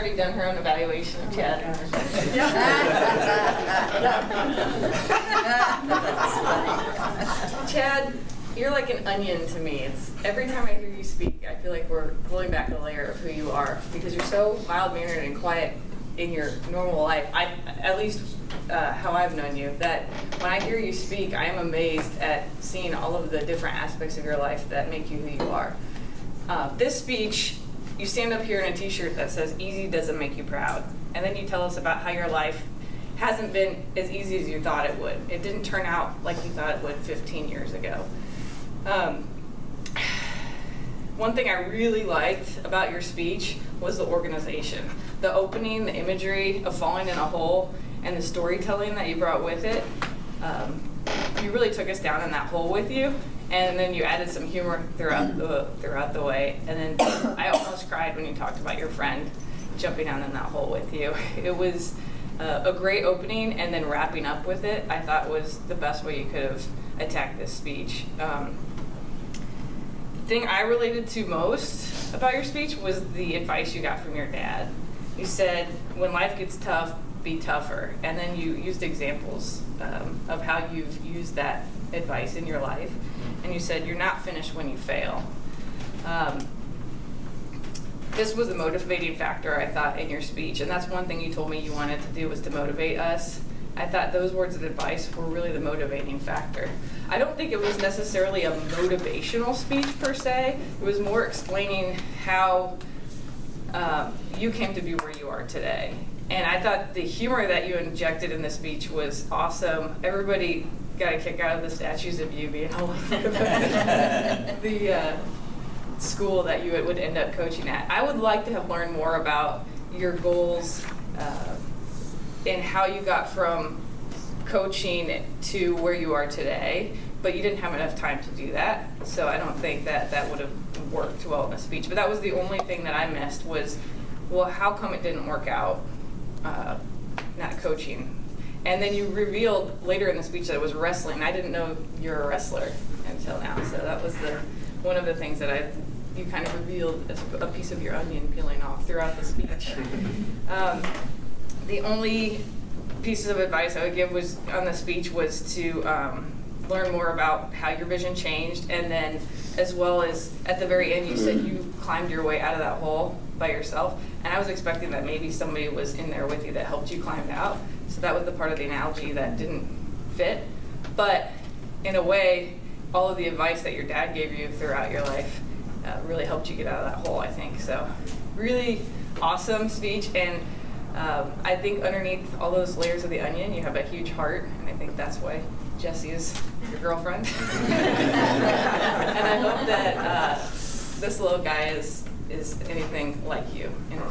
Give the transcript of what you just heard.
already done her own evaluation of Chad. Chad, you're like an onion to me. It's every time I hear you speak, I feel like we're pulling back a layer of who you are because you're so mild-mannered and quiet in your normal life. At least how I've known you, that when I hear you speak, I am amazed at seeing all of the different aspects of your life that make you who you are. This speech, you stand up here in a t-shirt that says, "Easy doesn't make you proud." And then you tell us about how your life hasn't been as easy as you thought it would. It didn't turn out like you thought it would 15 years ago. One thing I really liked about your speech was the organization. The opening, the imagery of falling in a hole, and the storytelling that you brought with it. You really took us down in that hole with you, and then you added some humor throughout the way. And then I almost cried when you talked about your friend jumping down in that hole with you. It was a great opening, and then wrapping up with it, I thought was the best way you could have attacked this speech. The thing I related to most about your speech was the advice you got from your dad. You said, when life gets tough, be tougher. And then you used examples of how you've used that advice in your life. And you said, you're not finished when you fail. This was a motivating factor, I thought, in your speech. And that's one thing you told me you wanted to do, was to motivate us. I thought those words of advice were really the motivating factor. I don't think it was necessarily a motivational speech per se. It was more explaining how you came to be where you are today. And I thought the humor that you injected in the speech was awesome. Everybody got a kick out of the statues of you being all over the school that you would end up coaching at. I would like to have learned more about your goals and how you got from coaching to where you are today, but you didn't have enough time to do that. So I don't think that would have worked well in the speech. But that was the only thing that I missed was, well, how come it didn't work out, not coaching? And then you revealed later in the speech that it was wrestling. I didn't know you're a wrestler until now. So that was one of the things that you kind of revealed as a piece of your onion peeling off throughout the speech. The only pieces of advice I would give was on the speech was to learn more about how your vision changed, and then as well as at the very end you said you climbed your way out of that hole by yourself, and I was expecting that maybe somebody was in there with you that helped you climb out. So that was the part of the analogy that didn't fit, but in a way all of the advice that your dad gave you throughout your life really helped you get out of that hole, I think. So really awesome speech, and I think underneath all those layers of the onion, you have a huge heart, and I think that's why Jessie is your girlfriend. And I hope that this little guy is anything like you in the